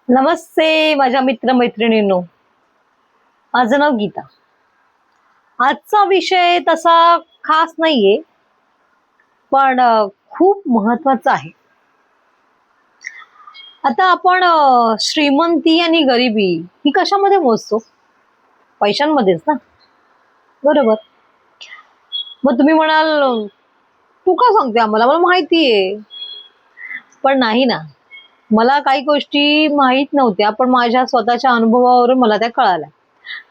नमस्ते माझ्या मित्र मैत्रिणींनो. माझं नाव गीता. आजचा विषय तसा खास नाहीये, पण खूप महत्वाचा आहे. आता आपण श्रीमंती आणि गरिबी ही कशामध्ये मोजतो? पैशांमध्येच ना, बरोबर. मग तुम्ही म्हणाल, तू का सांगते आम्हाला, मला माहिती आहे. पण नाही ना, मला काही गोष्टी माहीत नव्हत्या, पण माझ्या स्वतःच्या अनुभवावरून मला त्या कळाल्या.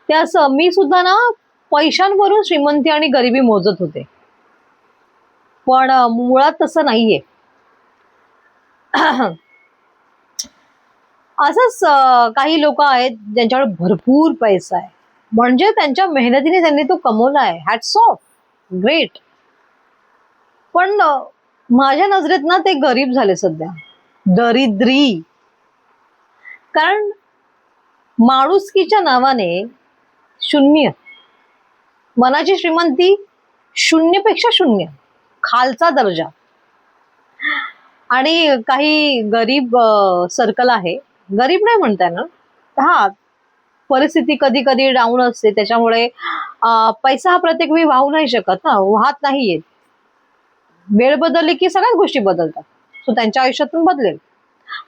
ते असं मी सुद्धा ना पैशांवरून श्रीमंती आणि गरिबी मोजत होते, पण मुळात तसं नाहीये. असंच काही लोक आहेत ज्यांच्याकडे भरपूर पैसा आहे, म्हणजे त्यांच्या मेहनतीने त्यांनी तो कमवला आहे. Hats off, great. पण माझ्या नजरेत ना ते गरीब झाले सध्या, दरिद्री. कारण माणुसकीच्या नावाने शून्य, मनाची श्रीमंती शून्यपेक्षा शून्य, खालचा दर्जा. आणि काही गरीब सर्कल आहे, गरीब नाही म्हणता ना, हा परिस्थिती कधी कधी डाऊन असते, त्याच्यामुळे पैसा हा प्रत्येक वेळी वाहू नाही शकत ना, वाहत नाही येत. वेळ बदलली की सगळ्याच गोष्टी बदलतात, सो त्यांच्या आयुष्यातून बदलेल.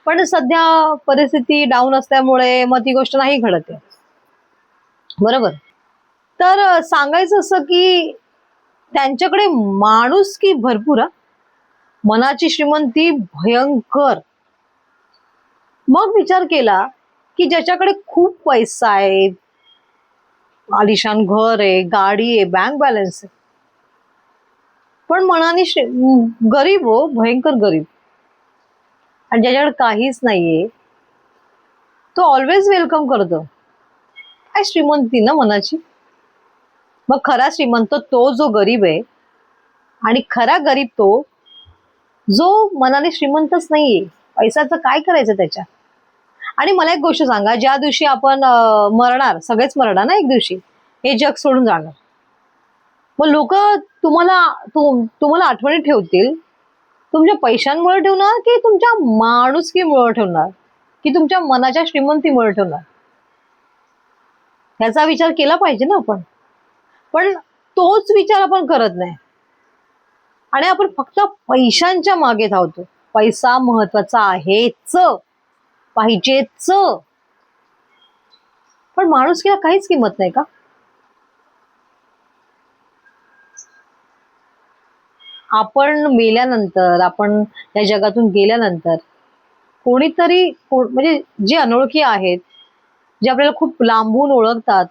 पण सध्या परिस्थिती डाऊन असल्यामुळे मग ती गोष्ट नाही घडत आहे, बरोबर. तर सांगायचं असं की त्यांच्याकडे माणुसकी भरपूर, मनाची श्रीमंती भयंकर. मग विचार केला की ज्याच्याकडे खूप पैसा आहे, आलिशान घर आहे, गाडी आहे, बँक बॅलन्स आहे, पण मनाने गरीब, हो भयंकर गरीब. आणि ज्याच्याकडे काहीच नाहीये तो ऑलवेज वेलकम करतो. काय श्रीमंती ना मनाची. मग खरा श्रीमंत तो जो गरीब आहे, आणि खरा गरीब तो जो मनाने श्रीमंतच नाहीये. पैशाचं काय करायचं त्याच्या. आणि मला एक गोष्ट सांगा, ज्या दिवशी आपण मरणार, सगळेच मरणार ना एक दिवशी, हे जग सोडून जाणार. मग लोक तुम्हाला आठवणी ठेवतील तुमच्या पैशांमुळे ठेवणार, की तुमच्या माणुसकीमुळे ठेवणार, की तुमच्या मनाच्या श्रीमंतीमुळे ठेवणार. ह्याचा विचार केला पाहिजे ना आपण. पण तोच विचार आपण करत नाही, आणि आपण फक्त पैशांच्या मागे धावतो. पैसा महत्वाचा आहेच, पाहिजेच, पण माणुसकीला काहीच किंमत नाही का? आपण मेल्यानंतर, आपण या जगातून गेल्यानंतर कोणीतरी म्हणजे जे अनोळखी आहेत, जे आपल्याला खूप लांबून ओळखतात,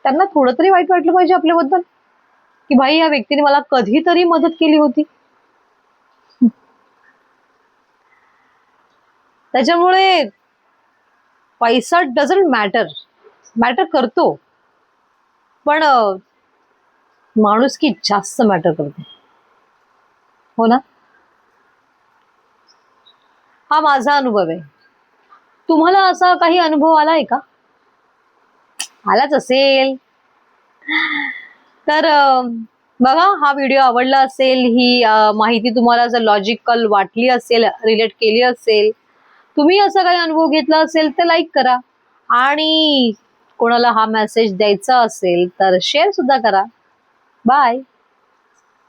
त्यांना थोडं तरी वाईट वाटलं पाहिजे आपल्याबद्दल, की भाई या व्यक्तीने मला कधीतरी मदत केली होती. त्याच्यामुळे पैसा डझंट मॅटर, मॅटर करतो, पण माणुसकी जास्त मॅटर करते, हो ना. हा माझा अनुभव आहे. तुम्हाला असा काही अनुभव आलाय का? आलाच असेल तर बघा, हा व्हिडिओ आवडला असेल, ही माहिती तुम्हाला जर लॉजिकल वाटली असेल, रिलेट केली असेल, तुम्ही असा काही अनुभव घेतला असेल तर लाईक करा. आणि कोणाला हा मेसेज द्यायचा असेल तर शेअर सुद्धा करा. बाय.